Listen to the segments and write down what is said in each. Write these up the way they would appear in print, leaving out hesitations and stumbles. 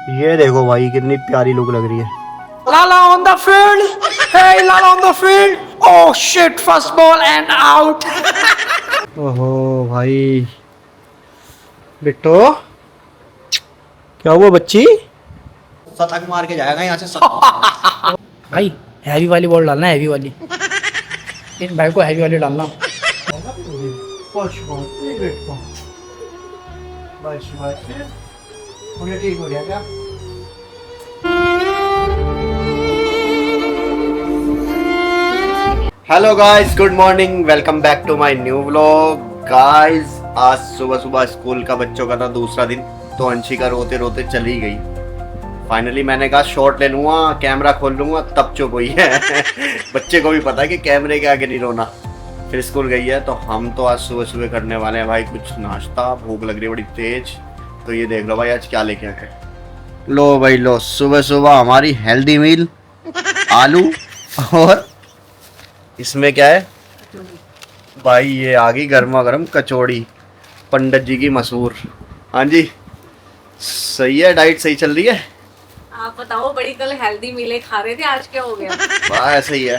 ये देखो भाई कितनी प्यारी लुक लग रही है। Lala on the field. Hey, Lala on the field. Oh shit! First ball and out. ओहो भाई, बिट्टो क्या हुआ बच्ची? शतक मार के जाएगा यहाँ से। भाई हैवी वाली बॉल डालना, हैवी वाली। इस भाई को हैवी वाली डालना। ठीक हो गया क्या? Hello guys, good morning, welcome back to my new vlog. Guys आज सुबह सुबह स्कूल का बच्चों का था दूसरा दिन, तो अंशिका रोते रोते चली गई। फाइनली मैंने कहा शॉट ले लूँगा, कैमरा खोल लूँगा, तब चुप हुई है। बच्चे को भी पता है कि कैमरे के आगे नहीं रोना। फिर स्कूल गई है, तो हम तो आज सुबह सुबह करने वाले हैं भाई कुछ नाश्ता। भूख लग रही है बड़ी तेज, तो ये देख लो भाई आज क्या लेके आए। लो भाई लो, सुबह सुबह हमारी हेल्दी मील, आलू और इसमें क्या है भाई, ये आ गई गर्मा गर्म कचौड़ी, पंडित जी की मशहूर। हाँ जी, सही है, डाइट सही चल रही है। आप बताओ, बड़ी कल हेल्दी मीले खा रहे थे, आज क्या हो गया? वाह ऐसे ही है,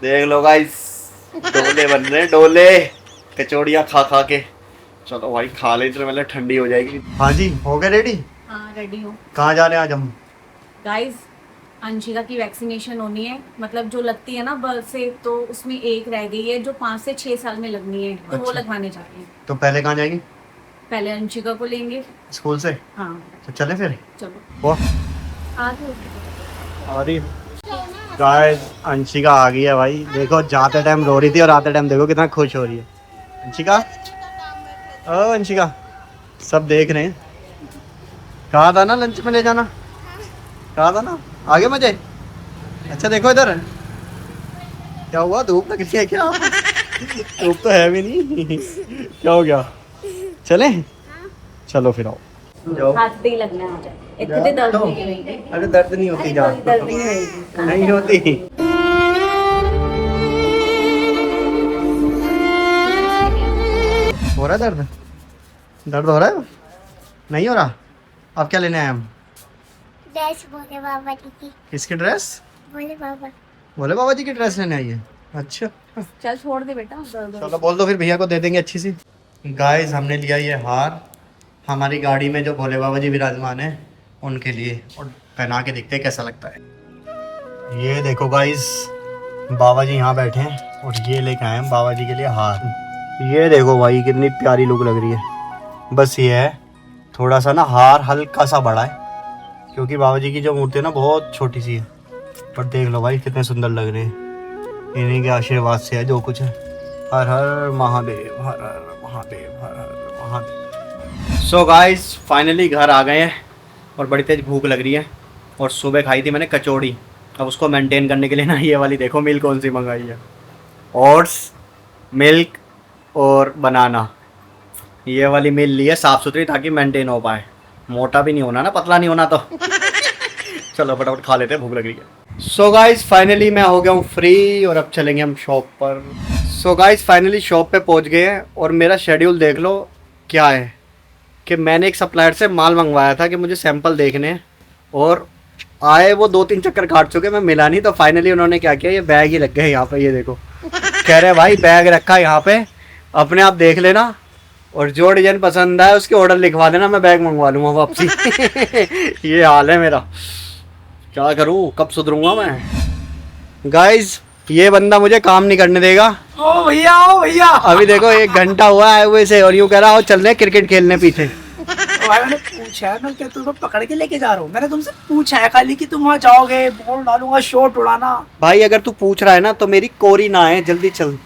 देख लो गाइस, डोले बन रहे, डोले कचौड़ियाँ खा खा के। चलो भाई खा ले, तो पहले ठंडी हो जाएगी। हाँ जी, हो गए रेडी? हाँ रेडी हूँ। कहाँ जा रहे हैं आज हम? गाइस, अंशिका की वैक्सीनेशन होनी है, मतलब जो लगती है ना बर्थ से, तो उसमें एक रह गई है जो 5 से 6 साल में लगनी है, तो वो अच्छा। लगवाने जा रही है। तो पहले कहाँ जाएंगे? पहले अंशिका को लेंगे। स्कूल से? हाँ तो चले फिर। चलो वो आ अरे गाइस, अंशिका आ गई है भाई। देखो जाते टाइम रो रही थी और आते टाइम देखो कितना खुश हो रही है। अंशिका, ओ अंशिका, सब देख रहे हैं। कहा था ना लंच में ले जाना, कहा था ना, आगे मजे। अच्छा देखो इधर, क्या हुआ, धूप लग रही है क्या? धूप तो है भी नहीं। क्या हो गया, चले? चलो फिर आओ, जाओ। हाथ पे ही लगना है, इतने दर्द नहीं करेंगे। अरे दर्द नहीं होती, जा दर्द नहीं होगी। नहीं होती। हो रहा है दर्द? दर्द हो रहा है? नहीं हो रहा? अब क्या लेने आए हम? ड्रेस भोले बाबा जी की। किसकी ड्रेस? भोले बाबा। भोले बाबा जी की ड्रेस लेने आई है? अच्छा चल छोड़ दे बेटा, दर्द हो चलो, बोल दो फिर भैया को दे देंगे अच्छी सी। गाइस हमने लिया ये हार हमारी गाड़ी में जो भोले बाबा जी विराजमान है उनके लिए, और पहना के देखते हैं कैसा लगता है। ये देखो गाइस, बाबा जी यहाँ बैठे हैं और ये लेके आए हैं बाबा जी के लिए हार। ये देखो भाई कितनी प्यारी लुक लग रही है। बस ये है थोड़ा सा ना हार हल्का सा बड़ा है, क्योंकि बाबा जी की जो मूर्ति है ना बहुत छोटी सी है। पर देख लो भाई कितने सुंदर लग रहे हैं, इन्हीं के आशीर्वाद से है जो कुछ है। हर हर महादेव, हर हर महादेव, हर हर महादेव। सो गाइस फाइनली घर आ गए हैं और बड़ी तेज भूख लग रही है, और सुबह खाई थी मैंने कचौड़ी। अब उसको मेंटेन करने के लिए ना ये वाली देखो मिल्क कौन सी मंगाई है, ओट्स, मिल्क और बनाना। ये वाली मिल ली है साफ़ सुथरी, ताकि मेंटेन हो पाए, मोटा भी नहीं होना ना, पतला नहीं होना। तो चलो फटाफट खा लेते हैं, भूख लग रही है। सो गाइस फाइनली मैं हो गया हूँ फ्री, और अब चलेंगे हम शॉप पर। सो गाइस फाइनली शॉप पे पहुँच गए हैं, और मेरा शेड्यूल देख लो क्या है कि मैंने एक सप्लायर से माल मंगवाया था कि मुझे सैंपल देखने हैं, और आए वो 2-3 चक्कर काट चुके, मैं मिला नहीं। तो फाइनली उन्होंने क्या किया, ये बैग ही लग गए यहाँ पे। ये देखो, कह रहे भाई बैग रखा है यहाँ पे, अपने आप देख लेना, और जो डिजाइन पसंद आए उसके ऑर्डर लिखवा देना, मैं बैग मंगवा लूँगा वापसी। ये हाल है मेरा, क्या करूँ, कब सुधरूंगा मैं। गाइज ये बंदा मुझे काम नहीं करने देगा। ओ भैया, ओ भैया। अभी देखो 1 घंटा हुआ है हुए से, और यूँ कह रहा हो चल रहे क्रिकेट खेलने पीछे। भाई मैंने पूछा है, मैं क्या तुमको पकड़ के लेके जा रहा हूँ? मैंने तुमसे पूछा है खाली कि तुम वहाँ जाओगे, बॉल डालूंगा, शॉट उड़ाना। भाई अगर तू पूछ रहा है ना तो मेरी कोरी ना है, जल्दी चल।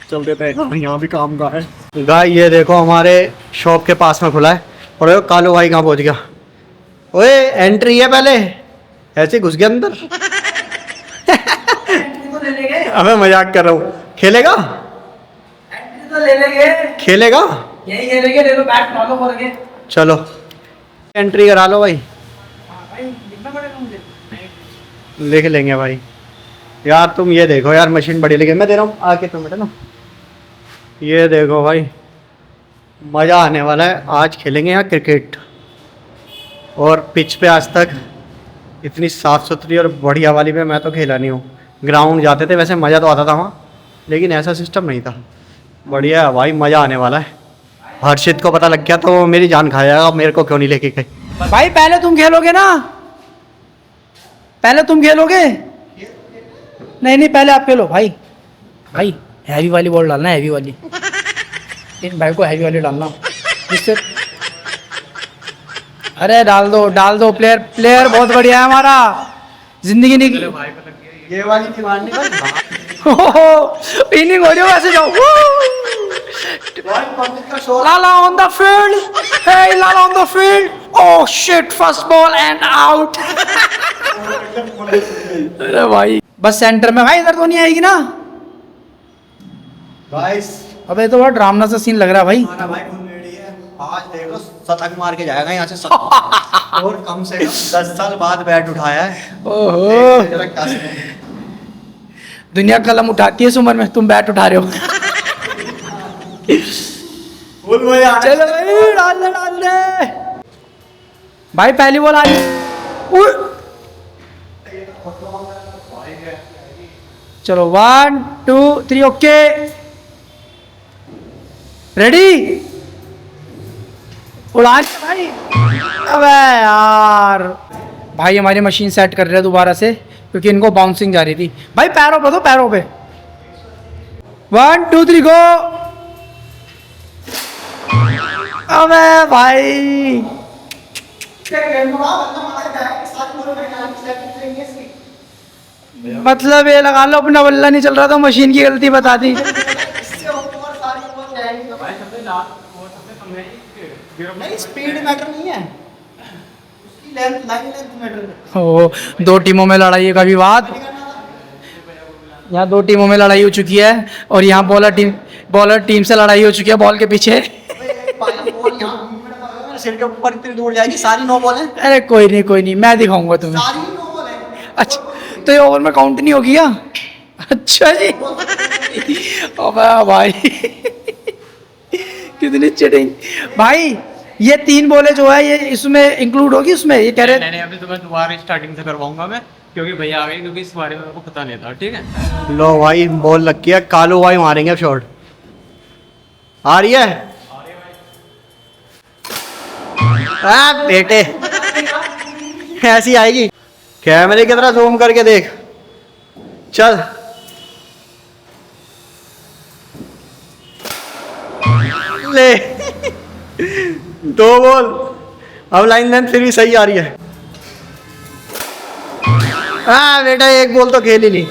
चल देते हैं, यहाँ भी काम का है। गाय ये देखो हमारे शॉप के पास में खुला है, और ये कालू भाई कहाँ पहुँच गया? ओए एंट्री है, पहले ऐसे घुस गया अंदर। तो ले लेंगे, अबे मजाक कर रहा हूँ, खेलेगा? तो ले लेंगे, खेलेगा? यही खेलेंगे। ले लो बैट, डालो करके। चलो एंट्री करा लो भाई। भाई लिखना पड़ेगा मुझे। लिख लेंगे भाई। यार तुम ये देखो यार, मशीन बड़ी लगी, मैं दे रहा हूँ आके, तुम बेटा ना। ये देखो भाई, मज़ा आने वाला है, आज खेलेंगे यहाँ क्रिकेट। और पिच पे आज तक इतनी साफ़ सुथरी और बढ़िया वाली पे मैं तो खेला नहीं हूँ। ग्राउंड जाते थे वैसे मज़ा तो आता था वहाँ, लेकिन ऐसा सिस्टम नहीं था। बढ़िया है भाई, मज़ा आने वाला है। हर्षित को पता लग गया तो मेरी जान खा जाएगा, मेरे को क्यों नहीं लेके गए। भाई पहले तुम खेलोगे ना, पहले तुम खेलोगे? नहीं नहीं, पहले आप खेलो भाई। भाई हैवी वाली बॉल डालना, हैवी वाली। इन भाई को हैवी वाली डालना जिससे, अरे डाल दो। प्लेयर प्लेयर बहुत बढ़िया है हमारा, जिंदगी निकल। ये वाली डिमांड नहीं इनिंग हो रही हो, ऐसे जाओ। Lala on the field, hey Lala on the field, oh shit, first ball and out. अरे भाई बस सेंटर में भाई, इधर तो नहीं आएगी ना गाइस। अबे तो बहुत ड्रामना सा सीन लग रहा है भाई। हमारा भाई फुल रेडी है, आज देखो शतक मार के जाएगा यहाँ से और कम से कम 10 साल बाद बैट उठाया है। ओहो, जरा कस में। दुनिया कलम उठाती है इस उम्र में, तुम बैट उठा रहे हो। फुल मजा आ रहा है। चलो भाई डाल दे भाई, पहली बॉल आ रही। चलो 1 2 3 ओके, रेडी, उड़ान भाई। अबे यार भाई, हमारी मशीन सेट कर रहे हैं दोबारा से क्योंकि इनको बाउंसिंग जा रही थी। भाई पैरों पे दो, पैरों पे। 1 2 3 गो। अबे भाई मतलब ये लगा लो, अपना बल्ला नहीं चल रहा था, मशीन की गलती बता दी। नहीं, स्पीड मैटर नहीं है, उसकी लेंथ, लाइन लेंथ मैटर। ओ, 2 टीमों में लड़ाई का विवाद। यहाँ 2 टीमों में लड़ाई हो चुकी है और यहाँ बॉलर टीम से लड़ाई हो चुकी है बॉल के पीछे। सिर के ऊपर इतनी दूर जाएगी, सारी 9 बॉल है। अरे कोई नहीं, मैं दिखाऊंगा तुम्हें। सारी 9 बॉल है। अच्छा, तो ये ओवर में काउंट नहीं होगी क्या? अच्छा जी। अबे भाई कितनी चिटिंग भाई। ये 3 बॉलें जो है ये इसमें इंक्लूड होगी उसमें, ये कह रहे। नहीं, अभी तो मैं दोबारा स्टार्टिंग से करवाऊंगा मैं, क्योंकि भैया आ गए, क्योंकि इस बारे में मेरे को पता नहीं था। ठीक है, लो भाई बॉल लग गया, कालू भाई मारेंगे शॉट। आ रही है बेटे, ऐसी आएगी। कैमरे की तरह जूम करके देख, चल। ले 2 बॉल, अब लाइन लेंथ फिर भी सही आ रही है। हाँ बेटा, 1 बॉल तो खेल ही नहीं,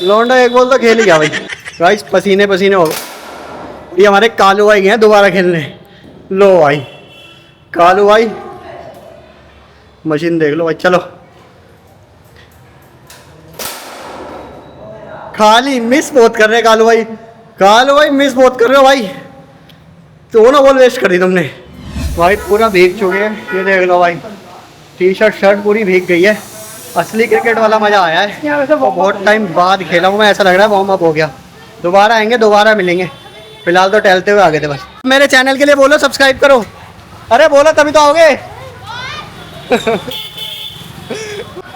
लौंडा 1 बॉल तो खेल ही गया भाई। गाइस पसीने पसीने हो गए। ये हमारे कालू भाई गए दोबारा खेलने। लो भाई कालू भाई, मशीन देख लो भाई। चलो, खाली मिस बहुत कर रहे हैं कालू भाई। कालू भाई मिस बहुत कर रहे हो भाई, तो ना बॉल वेस्ट कर दी तुमने भाई। पूरा भीग चुके हैं, ये देख लो भाई, टी-शर्ट शर्ट पूरी भीग गई है। असली क्रिकेट वाला मजा आया है, तो बहुत टाइम बाद खेला हूँ मैं, ऐसा लग रहा है वार्म अप हो गया। दोबारा आएंगे, दोबारा मिलेंगे। फिलहाल तो टहलते हुए आ गए थे बस। मेरे चैनल के लिए बोलो सब्सक्राइब करो। अरे बोलो तभी तो आओगे।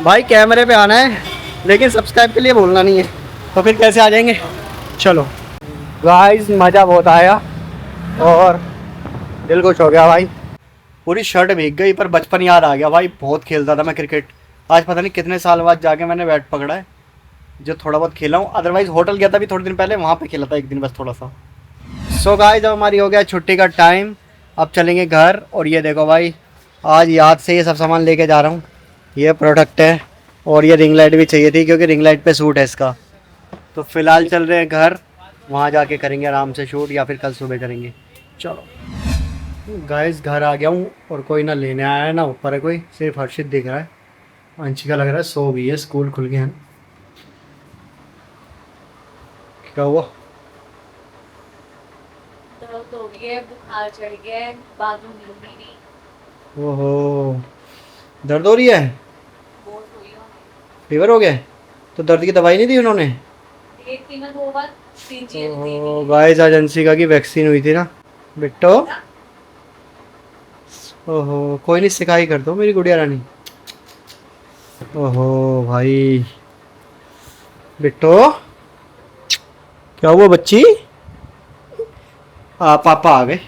भाई कैमरे पे आना है लेकिन सब्सक्राइब के लिए बोलना नहीं है, तो फिर कैसे आ जाएंगे। चलो गाइस, मज़ा बहुत आया और दिल खुश हो गया भाई। पूरी शर्ट भीग गई पर बचपन याद आ गया भाई। बहुत खेलता था मैं क्रिकेट। आज पता नहीं कितने साल बाद जाके मैंने बैट पकड़ा है, जो थोड़ा बहुत खेला हूँ। अदरवाइज़ होटल गया था भी थोड़े दिन पहले, वहाँ पे खेला था एक दिन बस थोड़ा सा। सो गाइस, अब हमारी हो गया छुट्टी का टाइम, अब चलेंगे घर। और ये देखो भाई, आज याद से ये सब सामान लेके जा रहा हूँ। ये प्रोडक्ट है और ये रिंग लाइट भी चाहिए थी क्योंकि रिंग लाइट पे सूट है इसका। तो फिलहाल चल रहे हैं घर, वहाँ जाके करेंगे आराम से शूट, या फिर कल सुबह करेंगे। चलो गाइस, घर आ गया हूँ और कोई ना लेने आया है ना ऊपर है कोई, सिर्फ हर्षित दिख रहा है। अंशिका लग रहा है सो गई है, स्कूल खुल गए हैं। क्या हुआ? दर्द हो गया, बुखार चढ़ गया, बाजू नींद नहीं। ओहो, दर्द हो रही है, बहुत हुई हो। फीवर हो गया। तो दर्द की दवाई नहीं दी उन्होंने? एक थी ना, 2 बार 3 चीज दी ओह गाइस, आज अंशिका की वैक्सीन हुई थी ना बिट्टो। ओहो, कोई नहीं, सिकाई कर दो मेरी गुड़िया रानी। ओहो भाई, बिट्टो क्या हुआ बच्ची? पापा आ गए।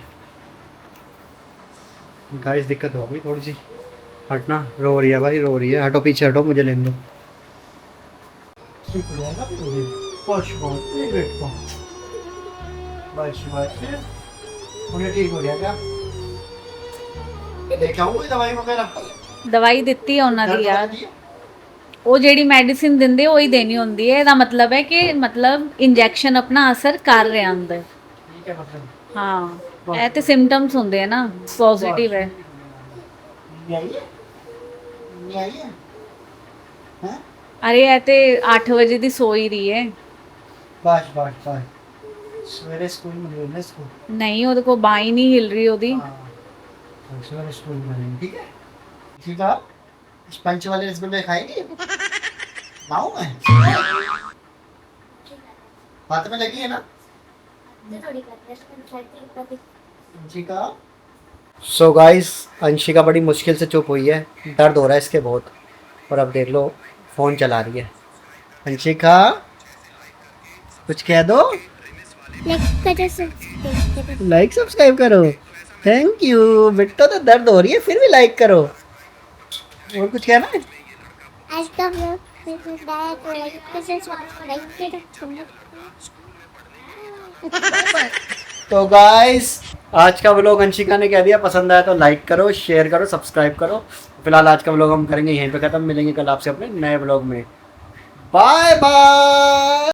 गाइस दिक्कत हो गई थोड़ी सी। हटना, रो रही है भाई, रो रही है। हटो पीछे हटो, मुझे लेने दो। ठीक हो गया क्या? लेके आऊं कोई दवाई वगैरह? ਦਵਾਈ ਦਿੱਤੀ ਹੈ ਉਹਨਾਂ ਦੀ ਯਾਰ, ਉਹ ਜਿਹੜੀ ਮੈਡੀਸਿਨ ਦਿੰਦੇ ਉਹੀ ਦੇਣੀ ਹੁੰਦੀ ਹੈ। ਇਹਦਾ ਮਤਲਬ ਹੈ ਕਿ ਮਤਲਬ ਇੰਜੈਕਸ਼ਨ ਆਪਣਾ ਅਸਰ ਕਰ ਰਿਹਾ ਅੰਦਰ। ठीक है मतलब ਹਾਂ, ਇਹ ਤੇ ਸਿੰਪਟਮਸ ਹੁੰਦੇ ਆ ਨਾ, ਪੋਜ਼ਿਟਿਵ ਹੈ। नहीं आई है? नहीं आई है? हैं? ਅਰੇ ਇਹ ਤੇ 8 ਵਜੇ ਦੀ ਸੋ ਹੀ ਰਹੀ ਹੈ। बस बस बस, सवेरे स्कूल में नहीं है स्कूल। ਨਹੀਂ, ਉਹਦੇ ਕੋਲ ਬਾਂਹ ही नहीं हिल रही ਉਹਦੀ। हाँ, सवेरे स्कूल में नहीं, ठीक है? ठीक है, स्पंज वाले रसगुल्ले खाएंगे? लाऊं मैं? हाथ में लगी है ना? थोड़ी कर अंशिका। सो गाइस, अंशिका बड़ी मुश्किल से चुप हुई है, दर्द हो रहा है इसके बहुत। और अब देख लो, फोन चला रही है। अंशिका कुछ कह दो। लाइक सब्सक्राइब करो। थैंक यू बेटा, तो दर्द हो रही है फिर भी लाइक करो। और कुछ कहना है? आज का व्लॉग तो गाइस, आज का व्लॉग अंशिका ने कह दिया पसंद आया तो लाइक करो, शेयर करो, सब्सक्राइब करो। फिलहाल आज का व्लॉग हम करेंगे यहीं पे खत्म। मिलेंगे कल आपसे अपने नए व्लॉग में। Bye bye.